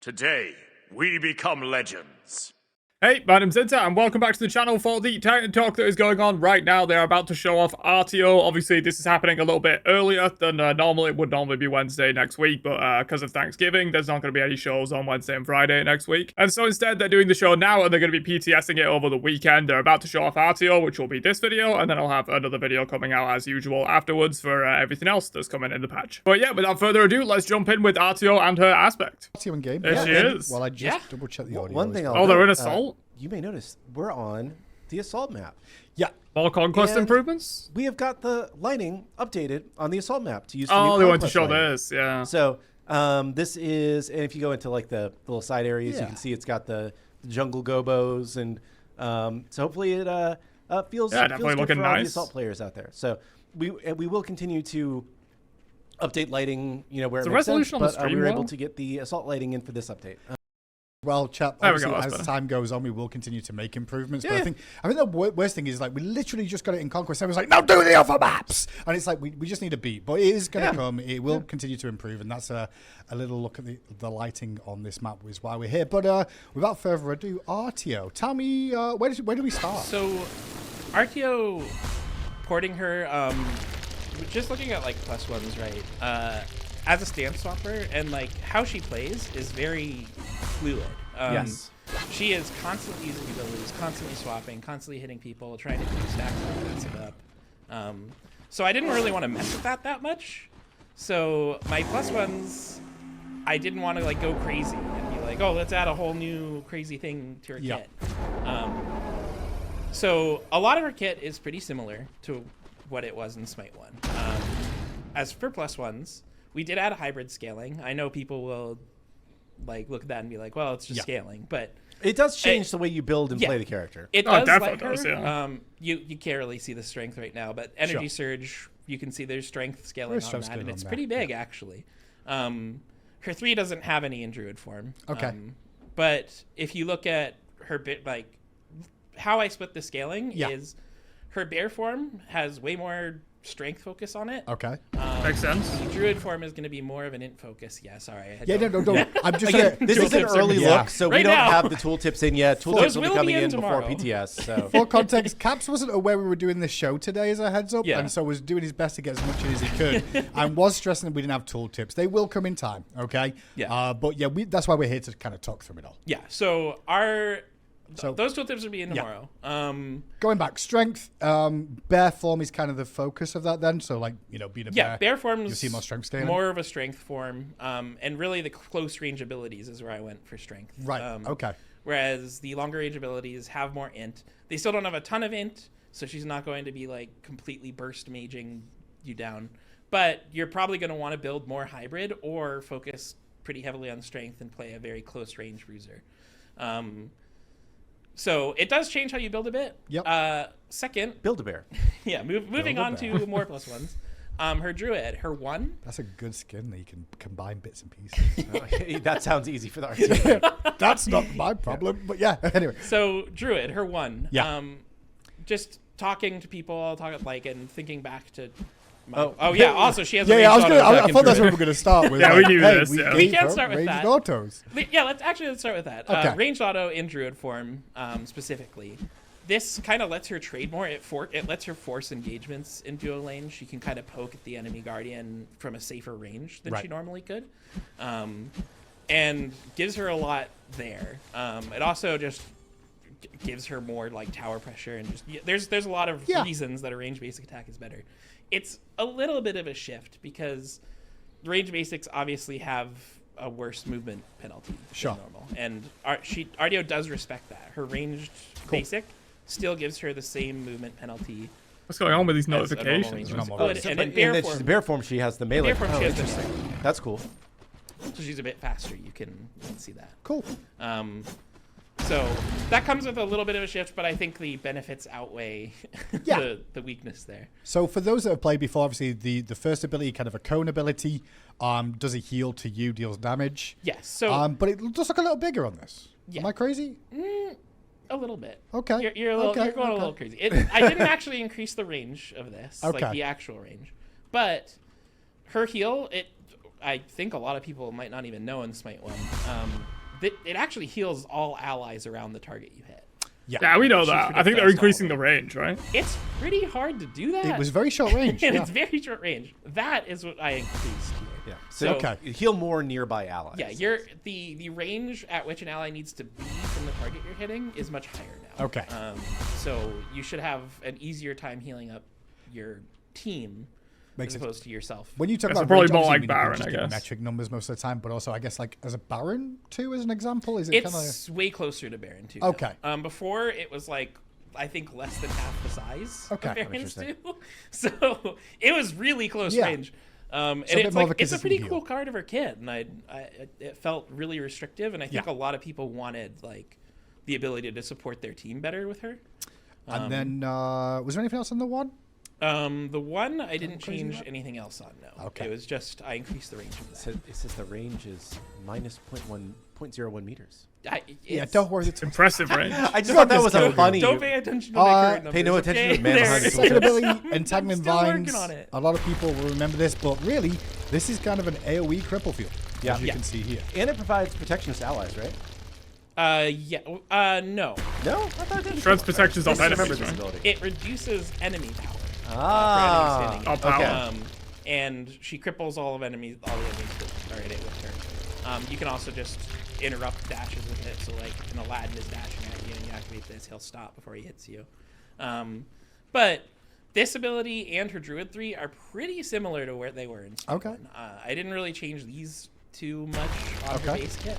Today, we become legends. Hey, my name's Inter, and welcome back to the channel for the Titan Talk that is going on right now. They're about to show off Artio. Obviously, this is happening a little bit earlier than normal. It would normally be Wednesday next week, but because of Thanksgiving, there's not going to be any shows on Wednesday and Friday next week. And so instead, they're doing the show now, and they're going to be PTSing it over the weekend. They're about to show off Artio, which will be this video, and then I'll have another video coming out as usual afterwards for everything else that's coming in the patch. But yeah, without further ado, let's jump in with Artio and her aspect. Artio in game. There she is. Well, I just double check the audio. One thing Oh, they're in Assault? You may notice we're on the Assault map. Yeah. More Conquest And improvements? We have got the lighting updated on the Assault map to use for Oh, new they want to Conquest show lighting. this, yeah. So this is, and if you go into like the little side areas, you can see it's got the jungle gobos, and so hopefully it feels definitely good looking for all the nice. Assault players out there. So we will continue to update lighting, where The it makes sense, resolution on the but we stream were able well? to get the Assault lighting in for this update. Well, chap, There we go, obviously, that's as better. time goes on, we will continue to make improvements. But Yeah. I think the worst thing is, like, we literally just got it in Conquest. Everyone's like, no, do the other maps. And it's like, we just need a beat. But it is going to come. It will continue to improve. And that's a little look at the lighting on this map is why we're here. But without further ado, Artio, tell me, where do we start? So, Artio porting her, just looking at like plus ones, right? As a stance swapper, and like how she plays is very fluid. Yes. She is constantly using abilities, constantly swapping, constantly hitting people, trying to do stacks and mess it up. So I didn't really want to mess with that much. So my plus ones, I didn't want to like go crazy and be like, oh, let's add a whole new crazy thing to her kit. So a lot of her kit is pretty similar to what it was in Smite 1. As for plus ones, we did add a hybrid scaling. I know people will like look at that and be like, well, it's just scaling, but It does change the way you build and play the character. it Oh, it does definitely like does, her. yeah. You can't really see the strength right now, but energy surge, you can see there's strength scaling There is on strength that, and scaling it's on pretty that, big actually. Her 3 doesn't have any in Druid form. Okay. But if you look at her bit, like how I split the scaling is her bear form has way more strength focus on it. Okay. Makes sense. The Druid form is going to be more of an int focus. Yeah, sorry. I had Yeah, to- no. I'm just Again, this is an Tooltips are- early look, so we Right don't now. have the tooltips in yet. Those Tooltips will be will coming be in in before tomorrow. PTS. So For context, Caps wasn't aware we were doing this show today as a heads up, Yeah. and so was doing his best to get as much in as he could, and was stressing that we didn't have tooltips. They will come in time, okay? Yeah. But yeah, that's why we're here to kind of talk through it all. Yeah, so those tooltips will be in tomorrow. Going back, strength, bear form is kind of the focus of that then, so like, being a Yeah, bear you'll form's see more strength scaling. more of a strength form, and really the close range abilities is where I went for strength. Right, okay. Whereas the longer range abilities have more int. They still don't have a ton of int, so she's not going to be like completely burst maging you down. But you're probably going to want to build more hybrid or focus pretty heavily on strength and play a very close range bruiser. So it does change how you build a bit. Yep. Second, build a bear. yeah, moving on to more plus ones. Her Druid, her 1. That's a good skin that you can combine bits and pieces. That sounds easy for the art team. That's not my problem, but yeah, anyway. So Druid, her 1. Yeah. Just talking to people, and thinking back to. Oh. Also she has. A Yeah, I was ranged gonna. auto I attack thought in that's what we Druid. were gonna start with. Yeah, we knew this, yeah. We gave can her start with ranged that. autos. Yeah, let's start with that. Okay. Ranged auto in Druid form, specifically. This kind of lets her trade more. It lets her force engagements in duo lane. She can kind of poke at the enemy guardian from a safer range than she normally could, and gives her a lot there. It also just gives her more like tower pressure, and just there's a lot of reasons that a range basic attack is better. It's a little bit of a shift because range basics obviously have a worse movement penalty than normal, and Artio does respect that. Her ranged basic still gives her the same movement penalty. What's going on with these as a normal notifications? range Normal basic. range. And in bear then form, she's bear form, she has the melee. Bear form, she has the interesting. That's cool. so she's a bit faster. You can see that. Cool. So that comes with a little bit of a shift, but I think the benefits outweigh the weakness there. So for those that have played before, obviously the first ability, kind of a cone ability, does a heal to you, deals damage. Yes. So But it does look a little bigger on this. Yeah. Am I crazy? a little bit. Okay. You're going a little crazy. I didn't actually increase the range of this, like the actual range, but her heal, I think a lot of people might not even know in Smite 1, it actually heals all allies around the target you hit. Yeah, we know that. I think they're increasing the range, right? It's pretty hard to do that. It was very short range. And it's very short range. That is what I increased here. Yeah. So you heal more nearby allies. Yeah, the range at which an ally needs to be from the target you're hitting is much higher now. Okay. So you should have an easier time healing up your team as opposed to yourself. When you talk It's about probably range, more obviously, like you Baron, just I give guess. metric numbers most of the time, but also I guess like as a Baron too, as an example, is it It's way closer to Baron 2. Okay. Before it was like I think less than half the size of Baron's 2. Interesting. So it was really close range. And So a bit it's more of like a it's a pretty consistent cool card of her kit, and it felt really restrictive, and I think Yeah. a lot of people wanted like the ability to support their team better with her. And then was there anything else on the one? The one I didn't crazy change map? anything else on. No. Okay. It was just I increased the range of that. It says the range is minus 0.01 meters. Yeah, don't worry. It's Impressive range. I just thought that was a funny. Don't pay attention to my current numbers. Pay no attention okay? to the man behind the There it second is. ability, Entangling still working Vines. on it. A lot of people will remember this, but really, this is kind of an AoE cripple field, as you can see here. And it provides protection to allies, right? No. No, I thought it did. Strength protections off I remember enemies, this right? ability. It reduces enemy power. Ah, for enemies Oh, standing power. in. And she cripples all the enemies that are in it with her. You can also just interrupt dashes with it. So like an Aladdin is dashing at you and you activate this, he'll stop before he hits you. But this ability and her Druid 3 are pretty similar to where they were in Smite 1. I didn't really change these too much on the base kit.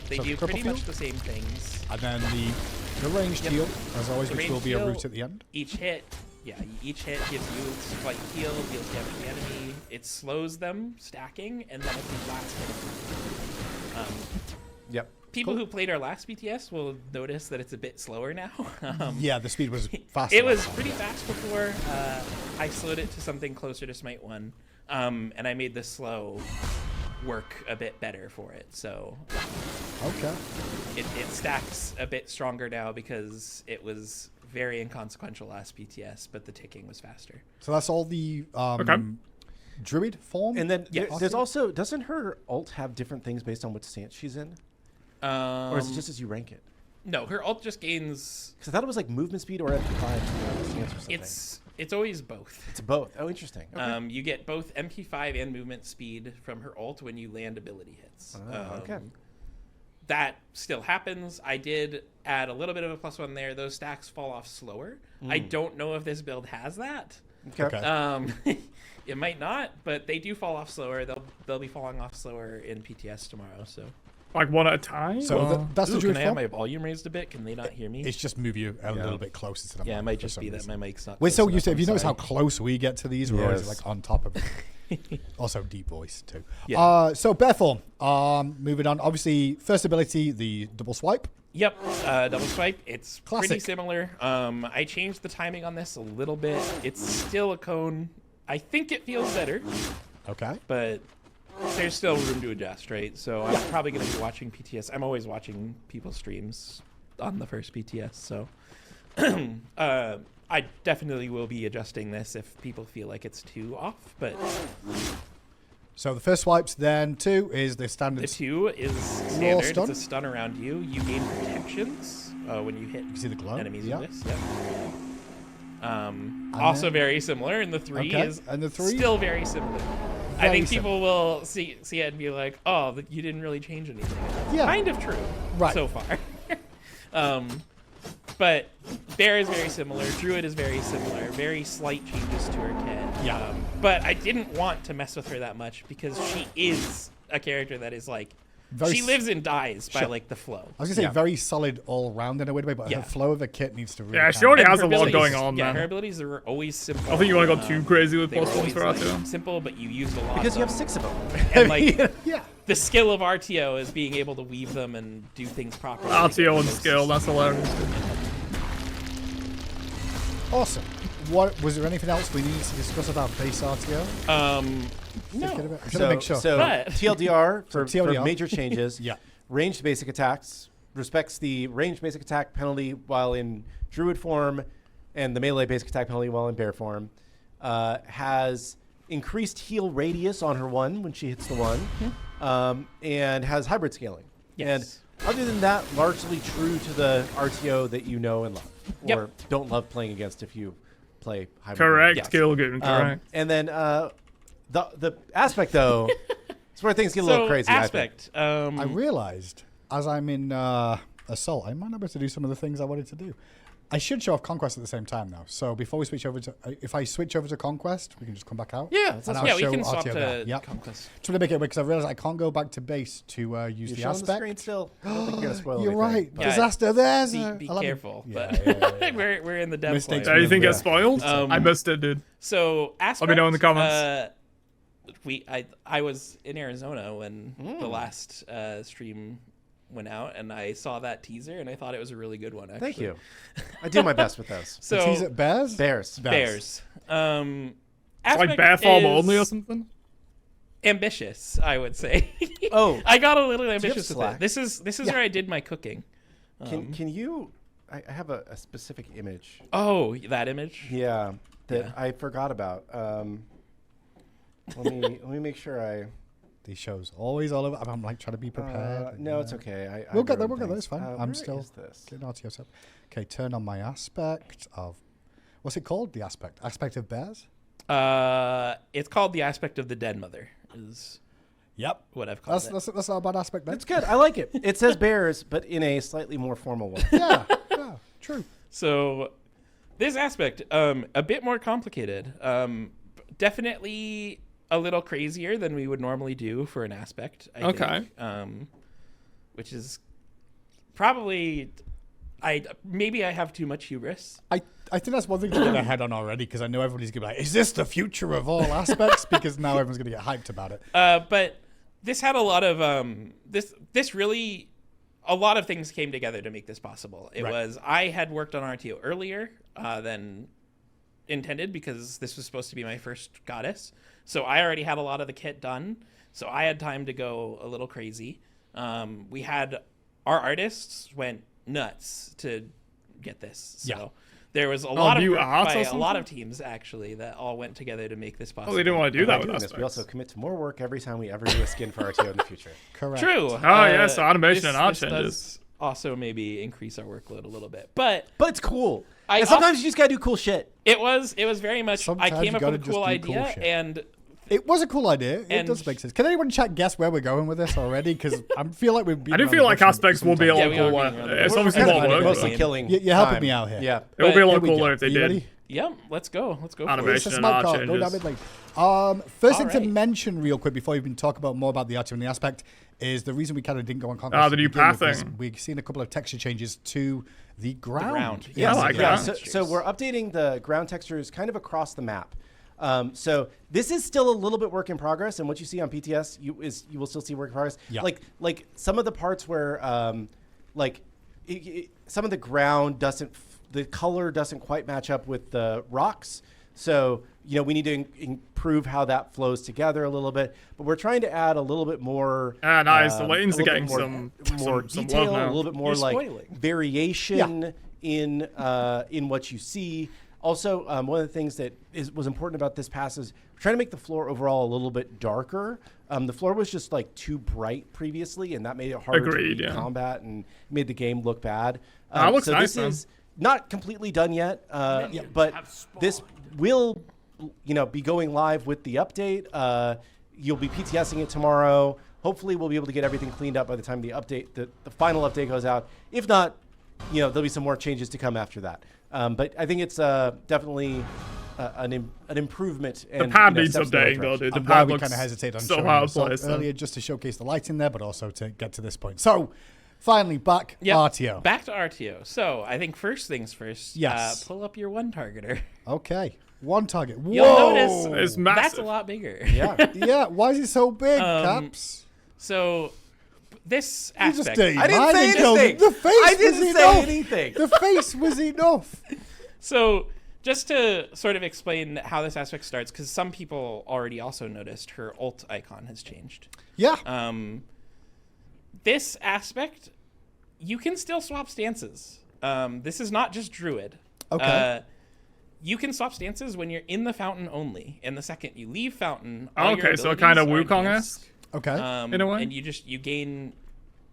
They So do cripple pretty field? much the same things. And then the ranged heal, as always, The which will ranged be a heal, route at the end. Each hit gives you slight heal, deals damage to the enemy. It slows them stacking, and then it's the last hit. Yep. People who played our last BTS will notice that it's a bit slower now. Yeah, the speed was fast. It was pretty fast before. I slowed it to something closer to Smite 1, and I made the slow work a bit better for it. So Okay. it stacks a bit stronger now because it was very inconsequential last BTS, but the ticking was faster. So that's all the Druid form. And then Yes. there's also, doesn't her ult have different things based on what stance she's in? Or is it just as you rank it? No, her ult just gains. Because I thought it was like movement speed or MP5 stance or something. It's always both. It's both. Oh, interesting. Okay. You get both MP5 and movement speed from her ult when you land ability hits. Okay. That still happens. I did add a little bit of a +1 there. Those stacks fall off slower. I don't know if this build has that. Okay. It might not, but they do fall off slower. They'll be falling off slower in PTS tomorrow. So. Like one at a time? So or- that's the Ooh, Druid can I have form. my volume raised a bit? Can they not hear me? It's just move you a little bit closer to the mic. Yeah, it might for just some be that reason. my mic's not. We're so close used to. enough, If you I'm notice how sorry. close we get to these, we're always Yes. like on top of it. Also deep voice too. Yeah. So bear form. Moving on. Obviously, first ability, the double swipe. Yep, double swipe. It's pretty Classic. similar. I changed the timing on this a little bit. It's still a cone. I think it feels better, Okay. but there's still room to adjust, right? So I'm probably going to be watching PTS. I'm always watching people's streams on the first PTS, so I definitely will be adjusting this if people feel like it's too off. But So the first swipes, then 2 is the standard. the 2 is standard. stun? It's a stun around you. You gain protections when you hit You see the glow? enemies Yeah. with this. Yep. Also then- very similar, and the 3 Okay, is and the 3? still very similar. I Very think similar. people will see it and be like, "Oh, you didn't really change anything." Yeah. Kind of true, Right. so far. But Bear is very similar. Druid is very similar. Very slight changes to her kit. Yeah. But I didn't want to mess with her that much because she is a character that is like Very she s- lives and dies by Sure. like the flow. I was gonna say very solid all round in a weird way, but Yeah. her flow of the kit needs to really. Yeah, she kind already of- has Her a lot abilities- going on, Yeah, man. her abilities are always simple. I don't think you want to go too crazy with They were plus ones always, for Artio. like, simple, but you used a lot. Because of you have them. 6 of them. And like Yeah. the skill of Artio is being able to weave them and do things properly. Artio and skill, that's hilarious. Awesome. What was there anything else we needed to discuss about base RTO? No. I'm gonna make sure. So But- TLDR for TLDR. major changes. Yeah. Ranged basic attacks respects the ranged basic attack penalty while in Druid form, and the melee basic attack penalty while in Bear form. Has increased heal radius on her one when she hits the one, and has hybrid scaling. Yes. And other than that, largely true to the Artio that you know and love, Yep. or don't love playing against if you play hybrid. Correct, Yes. Gilligan, correct. And then the aspect though, it's where things get a little crazy. Aspect. I realized as I'm in Assault, I might not be able to do some of the things I wanted to do. I should show off Conquest at the same time, though. So before we switch over to, if I switch over to Conquest, we can just come back out. Yeah, and I'll we show can swap Artio there. to Yep. Conquest. Just want to make it because I realized I can't go back to base to use You're the showing aspect. the screen still. I don't think you're gonna spoil You're anything, right. but- Yeah, Disaster. There's Be 11. careful, Yeah, but we're in the dev Mistakes line. we Anything Yeah. get spoiled? Um, I missed it, dude. So aspect. Let me know in the comments. I was in Arizona when the last stream went out, and I saw that teaser, and I thought it was a really good one. Actually. Thank you. I do my best with those. So The teaser, Bears? Bears. Bears. It's like Aspect bear form is only or something? ambitious, I would say. Oh. I got a little ambitious with Slack? it. This is where I did my cooking. Can you? I have a specific image. Oh, that image. Yeah, that Yeah. I forgot about. Let me make sure I. These shows always all over. I'm like trying to be prepared. No, it's okay. We'll get there. We'll get there. It's fine. I'm where still is this? getting Artio up. Okay, turn on my aspect of. What's it called? The aspect. Aspect of bears? It's called the aspect of the dead mother. Is Yep. what I've called That's it. not a bad aspect, man. It's good. I like it. It says bears, but in a slightly more formal one. Yeah, true. So this aspect, a bit more complicated. Definitely a little crazier than we would normally do for an aspect. I think, which is probably, maybe I have too much hubris. I think that's one thing to get ahead on already because I know everybody's gonna be like, "Is this the future of all aspects?" Because now everyone's gonna get hyped about it. But this had a lot of this really, a lot of things came together to make this possible. It Right. was I had worked on Artio earlier than intended because this was supposed to be my first goddess. So I already had a lot of the kit done. So I had time to go a little crazy. We had our artists went nuts to get this. So Yeah. there was a lot of new work art or by a something? lot of teams actually that all went together to make this possible. Oh, they didn't want to do By that with doing this, aspects. we also commit to more work every time we ever do a skin for Artio in the future. Correct. True. yes, automation and art this changes. does also maybe increase our workload a little bit, but But it's cool. I And sometimes you just gotta do cool shit. it was very much. Sometimes I came you up gotta with a just cool do cool idea, shit. and It was a cool idea. It And- does make sense. Can anyone in chat guess where we're going with this already? Because I feel like we've been. I do feel like aspects will be a lot Yeah, we are cooler. getting around the It's work. obviously We're more kinda work. Mostly but killing. You're helping time. me out here. Yeah. It would be a But- lot Here we cooler go. if they You did. ready? yeah, let's go. Let's go. For Animation. it. It's a and smart art card. Go changes. down mid lane. First thing to Alright. mention real quick before we even talk about more about the Artio and the aspect is the reason we kind of didn't go on Conquest. the to new begin with is pathing. We've seen a couple of texture changes to the ground. ground. Yeah, I like Yeah, that. so we're updating the ground textures kind of across the map. So this is still a little bit work in progress, and what you see on PTS you will still see work in progress. Yeah. Like some of the parts where some of the ground the color doesn't quite match up with the rocks. So we need to improve how that flows together a little bit. But we're trying to add a little bit more. Ah, nice. The lanes a are little getting bit more some detail, love now. a little bit more You're like spoiling. variation in what you see. Also, one of the things that was important about this pass is we're trying to make the floor overall a little bit darker. The floor was just like too bright previously, and that made it harder Agreed, to yeah. combat and made the game look bad. It looks so nice, this man. is not completely done yet, but this will, be going live with the update. You'll be PTSing it tomorrow. Hopefully, we'll be able to get everything cleaned up by the time the final update goes out. If not, there'll be some more changes to come after that. But I think it's definitely an improvement. The And, pad needs steps in the right updating though, direction. dude. The I'm glad pad we looks kind of hesitate on so showing hard the to result place. earlier just to showcase the light in there, but also to get to this point. So, finally, back Artio. Back to Artio. So I think first things first. Yes. Pull up your one targeter. Okay, one target. Whoa! You'll notice It's that's massive. a lot bigger. Yeah. Yeah, why is it so big, Caps? So this You just aspect. did. I didn't Mine say and killed anything. it. The face I was didn't say enough. anything. The face was enough. So just to sort of explain how this aspect starts, because some people already also noticed her ult icon has changed. Yeah. This aspect, you can still swap stances. This is not just Druid. Okay. You can swap stances when you're in the fountain only, and the second you leave fountain, all your Okay, so abilities kind of are Wukong-esque. Okay. in a way. and you gain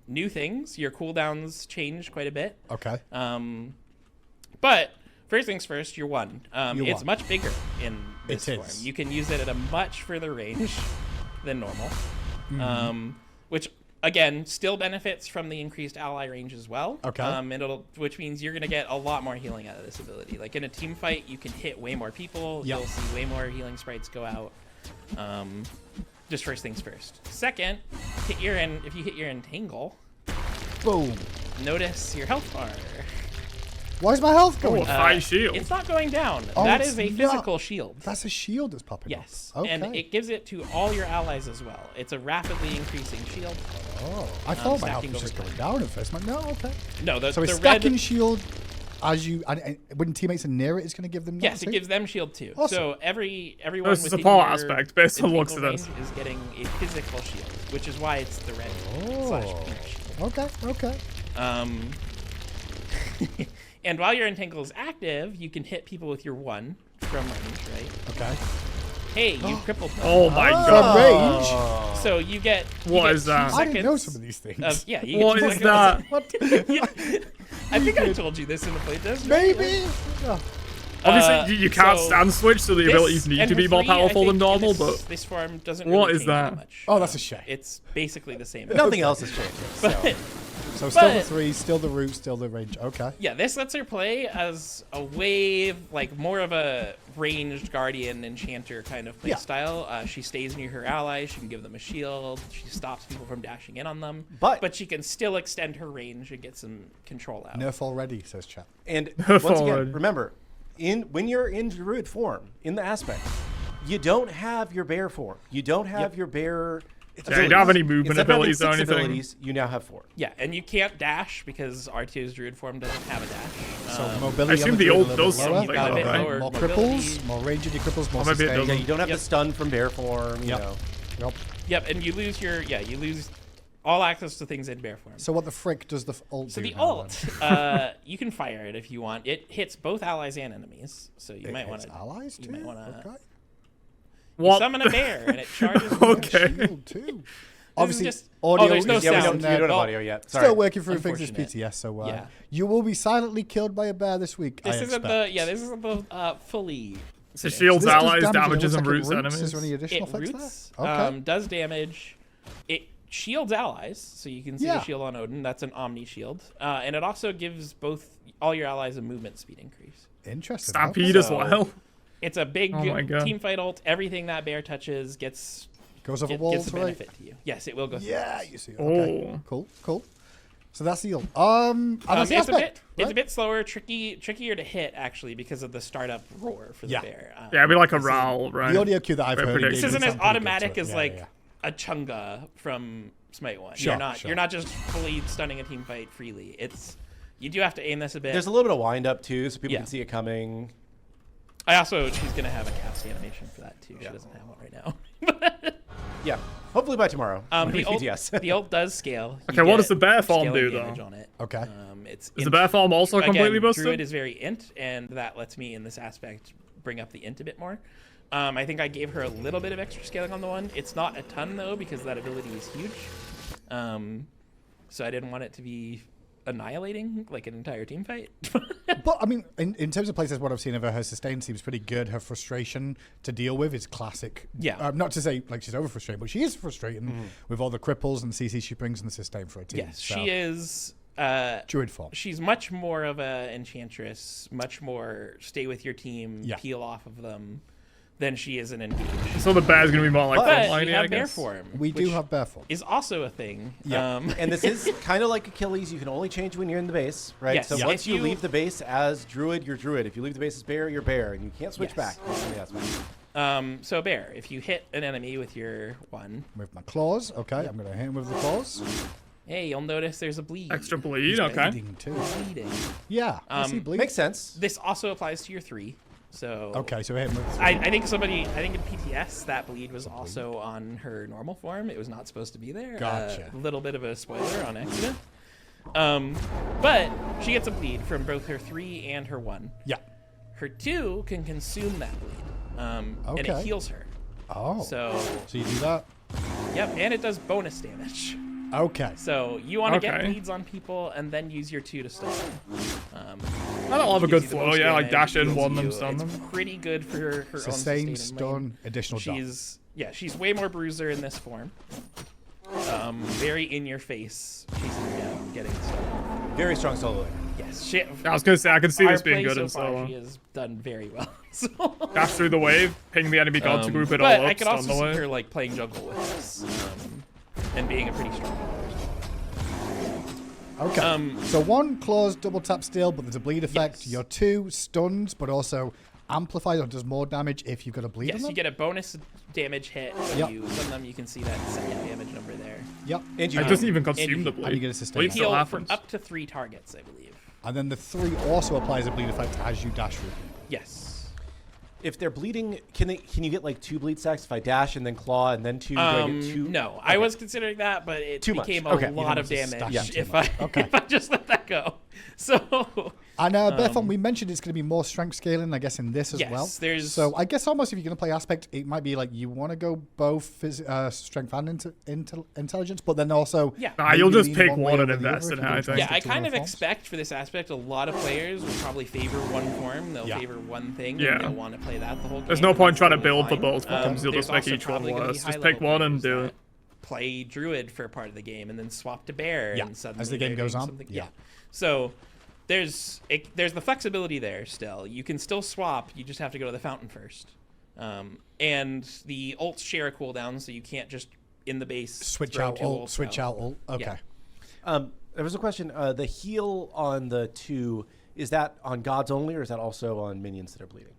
new things. Your cooldowns change quite a bit. Okay. But first things first, you're one. You're It's one. much bigger in this It form. is. You can use it at a much further range than normal, which again still benefits from the increased ally range as well. Okay. Which means you're gonna get a lot more healing out of this ability. Like in a team fight, you can hit way more people. Yep. You'll see way more healing sprites go out. Just first things first. Second, if you hit your entangle, Boom. notice your health bar. Why is my health Oh, going? a fight shield. It's not going down. Oh, that it's is a not. physical shield. That's a shield that's popping Yes. up. Okay. And it gives it to all your allies as well. It's a rapidly increasing shield. Oh, I thought my health stacking was just over going down at first. I'm like, no, okay. No, the So it's the stacking red. shield as you and when teammates are near it, it's going to give them. Yes, that it too? gives them shield too. Awesome. So everyone There's a within support your aspect based on looks entangle of this. range is getting a physical shield, which is why it's the red slash Oh. pink shield. Okay. And while your entangle is active, you can hit people with your one from range, right? Okay. Hey, you crippled them. Oh my From god. range. So you get. What get is that? 2 I didn't know seconds some of these things. Of, yeah, you What get 2 is seconds. that? I think I told you this in the playtest. right? Maybe. Oh. Obviously, you can't so stand switch, so the This abilities need and to be her more three, I powerful than think, in normal, this, but this form doesn't what really is change that? much. Oh, that's a shame. It's basically the same. Nothing else has changed. So. So still the but- 3, still the root, still the range. Okay. Yeah, this lets her play as a wave, like more of a ranged guardian enchanter kind of play Yeah. style. She stays near her allies. She can give them a shield. She stops people from dashing in on them. But- she can still extend her range and get some control out. Nerf already, says chat. And once Forward. again, remember, when you're in Druid form, in the aspect, you don't have your bear form. You don't have your bear. Yeah, you don't have any movement Instead of having abilities or 6 anything. abilities, you now have 4. Yeah, and you can't dash because Artio's Druid form doesn't have a dash. So mobility. I assume on the Druid ult a little does bit lower. something, got a bit right? lower More mobility. cripples, more range in your cripples, more Or maybe it sustain. doesn't. Yeah, you don't have Yep. the stun from bear form. You Yep. know. Yep. Yep, and you lose all access to things in bear form. So what the frick does the ult So do? the now, ult, then? you can fire it if you want. It hits both allies and enemies, so you might want It's to allies too. might wanna- Okay. What? summon a bear and it charges. Okay. Shield too. Obviously, just- audio there's no is Yeah, we sound. don't, we don't have Oh, audio yet. Sorry. still working through things as Unfortunate. PTS. So Yeah. you will be silently killed by a bear this week. This I isn't expect. this isn't the fully. So finished. shields This does allies, damage, and it damages, looks and like it roots roots. enemies. Is there any additional It effects roots, there? Okay. does damage. It shields allies, so you can see Yeah. the shield on Odin. That's an Omni shield, and it also gives all your allies a movement speed increase. Interesting. Stampede as So- well. It's a big Oh my God. team fight ult. Everything that bear touches gets Goes over gets walls, a right? benefit to you. Yes, it will go. through Yeah, walls. you see. Okay. Oh. Cool. So that's the ult. And that's the It's a aspect, bit right? slower, trickier to hit actually because of the startup roar for the Yeah. bear. Yeah, it'd be like a rowl, right? The audio cue that I've Very heard. predictable. This isn't as sound pretty good automatic to it. as Yeah, like yeah. a Chunga from Smite 1. Sure, You're not just fully stunning a team fight freely. You do have to aim this a bit. There's a little bit of wind up too, so people Yeah. can see it coming. She's gonna have a cast animation for that too. She doesn't have one right now. Yeah. Hopefully by tomorrow. The ult, PTS. the ult does scale. You Okay, what does get the bear form scaling do, damage though? on it. Okay. It's Is the int. bear form also completely Again, busted? Druid is very int, and that lets me in this aspect bring up the int a bit more. I think I gave her a little bit of extra scaling on the one. It's not a ton though because that ability is huge. So I didn't want it to be annihilating like an entire team fight. But I mean, in terms of places, what I've seen of her sustain seems pretty good. Her frustration to deal with is classic. Yeah. Not to say like she's over frustrated, but she is frustrating with all the cripples and CC she brings and the sustain for a team. Yes, so. she is. Druid form. She's much more of a enchantress, much more stay with your team, Yeah. peel off of them, than she is an engage. So the bear's gonna be more like But frontline, we I have bear guess. form. We do which have bear form. is also a thing. Yeah. And this is kind of like Achilles. You can only change when you're in the base, right? Yes. So Yeah. once If you you- leave the base as Druid, you're Druid. If you leave the base as Bear, you're Bear. And you can't switch Yes. back. So bear, if you hit an enemy with your one, With my claws. Okay, I'm going to hit him with the claws. hey, you'll notice there's a bleed. Extra bleed, okay. Bleeding too. bleeding. Yeah. I see bleed. Makes sense. This also applies to your 3. So Okay, so hit him with. I think in PTS that bleed was also on her normal form. It was not supposed to be there. Gotcha. A little bit of a spoiler on accident. But she gets a bleed from both her 3 and her 1. Yeah. Her 2 can consume that bleed, and it Okay. heals her. Oh. So, So you do that? yep, and it does bonus damage. Okay. So you want to get Okay. bleeds on people and then use your 2 to stun. That'll have a Gives good you the flow, most yeah, like damage, dash in, heals one them, you. stun It's them. pretty good for her own Sustain, sustain in lane. stun, additional dot. She's way more bruiser in this form. Very in your face, chasing you down, getting stunned. Very strong soloing. Yes, she, I was gonna say, I can see our this being play good so in far, solo. she has done very well. So, Dash through the wave, ping the enemy god to group it all but up, I could stun also the see wave. her like playing jungle with us, and being a pretty strong player. Okay. So 1 closed double tap steal, but there's a bleed effect. Yes. Your 2 stuns, but also amplifies or does more damage if you've got a bleed on Yes, them. you get a bonus damage hit when Yep. you stun them. You can see that second damage number there. Yep. And you It doesn't even consume and the you- bleed. And you get a sustain. Bleed still Heal for happens. up to 3 targets, I believe. And then the 3 also applies a bleed effect as you dash through. Yes. If they're bleeding, can you get like 2 bleed stacks if I dash and then claw and then 2? Do I get 2? No, I was considering that, but it Too much. became a Okay. You lot don't of want to damage stack too if much. I Okay. if I just let that go. So And Bethon, we mentioned it's going to be more strength scaling, I guess, in this as Yes, well. there's- So I guess almost if you're going to play aspect, it might be like you want to go both strength and intelligence, but then also Yeah. Nah, maybe you'll just lean pick way one and over the invest other in if it, you're I gonna think. yeah, stick I to kind one of forms. expect for this aspect a lot of players will probably favor one form. They'll Yeah. favor one thing. Yeah. And they'll want to play that the whole game. There's no point trying to Totally build for fine. both forms. You'll There's just make also each one probably gonna be worse. Just high-level pick one and players do that it. Play Druid for a part of the game and then swap to Bear. Yeah, And suddenly as the game they're goes doing on, something- yeah. So there's the flexibility there still. You can still swap. You just have to go to the fountain first. And the ults share a cooldown, so you can't just in the base Switch throw out 2 ult, ults switch out ult. Okay. Yeah. There was a question. The heal on the 2, is that on gods only or is that also on minions that are bleeding?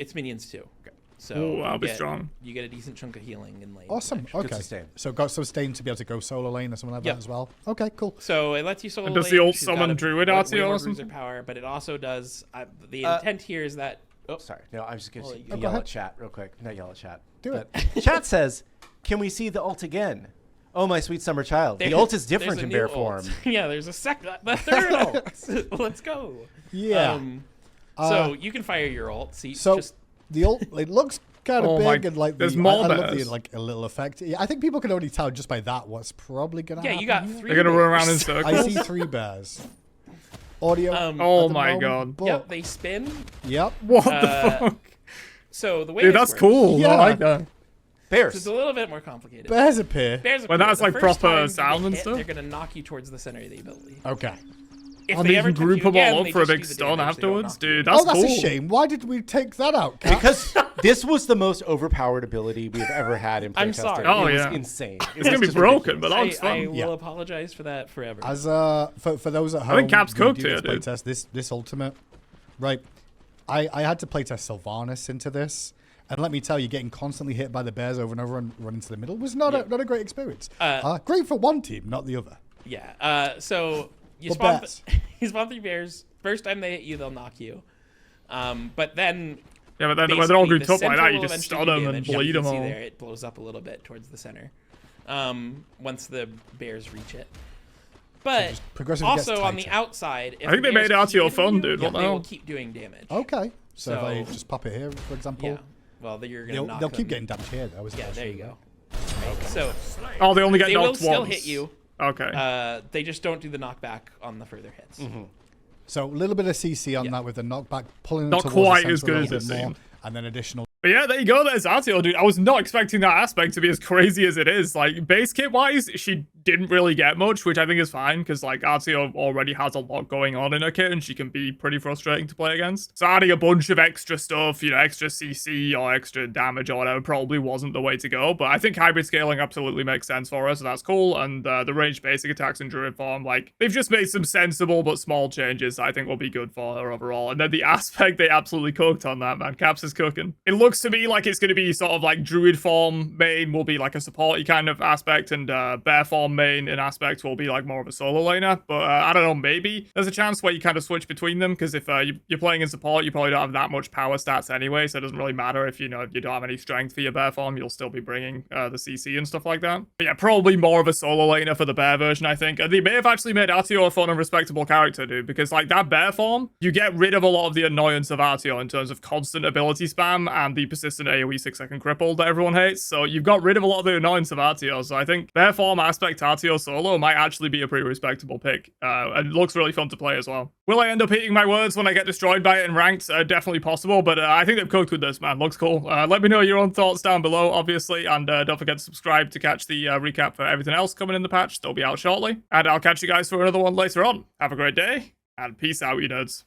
It's minions too. Okay. So Ooh, that'll you be get- strong. You get a decent chunk of healing in lane. Awesome. protection. Okay. sustain. So got sustain to be able to go solo lane or something like Yep. that as well. Okay, cool. So it lets you solo And does lane. the ult She's got summon a Druid way Artio or more something? bruiser power, but it also does. The Uh, intent here is that. Oh, sorry. No, I was just going Well, to you- go yell ahead. at chat real quick. Not yell at chat. Do it. But chat says, can we see the ult again? Oh, my sweet summer child. The ult is different there's a in new bear ult. form. Yeah, there's a the third ult. Let's go. Yeah. So you can fire your ult. See, So just the ult, it looks kind of Oh my- big and like there's the, more I love the bears. like a little effect. Yeah, I think people can already tell just by that what's probably gonna yeah, happen. you got here. 3. They're gonna run around in bears. circles. I see 3 bears. Audio. Oh at the my moment, god. but- Yep, they spin. Yep. What the Uh, fuck? So the way Dude, this that's works- cool. Yeah. I like that. Bears. It's a little bit more complicated. Bears appear. Bears When appear. that's The like first proper time you sound get and hit, stuff? They're gonna knock you towards the center of the ability. Okay. If Oh, they they ever can touch group you them again, all up they for a just big do the stun damage, they don't afterwards, knock you. dude. That's Oh, that's cool. a shame. Why did we take that out? Kat? Because this was the most overpowered ability we've ever had in playtesting. I'm sorry. Oh, it was yeah. insane. It's gonna be broken, but that was I fun. Yeah. will apologize for that forever. As for those at home, think Cap's who cooked do here, this dude. playtest, this ultimate, right? I had to playtest Sylvanas into this, and let me tell you, getting constantly hit by the bears over and over and running to the middle was not a great experience. Great for one team, not the other. Yeah. So you But spawn bears. you spawn 3 bears. First time they hit you, they'll knock you. But then Yeah, but then when they're all basically grouped the up like center that, you will just eventually stun do them and damage. You bleed can them see all. there, it blows up a little bit towards the center. Once the bears reach it. But just progressively gets also on the tighter. outside, if I think the they made bears keep Artio hitting fun, you, dude. yeah, What the they will hell? keep doing damage. Okay, so if I So- just pop it here, for example, Yeah. Well, you're gonna they'll, knock they'll them. keep getting damage here. Though, is Yeah, the there you issue, go. Right. So Oh, they only get they will knocked still once. hit you. Okay. They just don't do the knockback on the further hits. So a little bit of CC on Yeah. that with the knockback, pulling Not them towards quite the as center a good little as bit it more, seemed. and then additional. But yeah, there you go. There's Artio, dude. I was not expecting that aspect to be as crazy as it is. Like, base kit wise, she didn't really get much, which I think is fine, because, like, Artio already has a lot going on in her kit, and she can be pretty frustrating to play against. So adding a bunch of extra stuff, you know, extra CC or extra damage or whatever, probably wasn't the way to go. But I think hybrid scaling absolutely makes sense for her, so that's cool. And the ranged basic attacks in Druid form, like, they've just made some sensible but small changes that I think will be good for her overall. And then the aspect, they absolutely cooked on that, man. Caps is cooking. It looks looks to me like it's going to be sort of like Druid form main will be like a supporty kind of aspect, and Bear form main in aspect will be like more of a solo laner. But I don't know, maybe there's a chance where you kind of switch between them, because if you're playing in support, you probably don't have that much power stats anyway, so it doesn't really matter if you don't have any strength for your Bear form. You'll still be bringing the CC and stuff like that. But yeah, probably more of a solo laner for the Bear version, I think. They may have actually made Artio a fun and respectable character, dude, because like that Bear form, you get rid of a lot of the annoyance of Artio in terms of constant ability spam and the persistent AoE 6-second cripple that everyone hates. So you've got rid of a lot of the annoyance of Artio. So I think Bear form aspect Artio solo might actually be a pretty respectable pick. And it looks really fun to play as well. Will I end up eating my words when I get destroyed by it in ranked? Definitely possible, but I think they've cooked with this, man. Looks cool. Let me know your own thoughts down below, obviously, and don't forget to subscribe to catch the recap for everything else coming in the patch. They'll be out shortly, and I'll catch you guys for another one later on. Have a great day, and peace out, you nerds.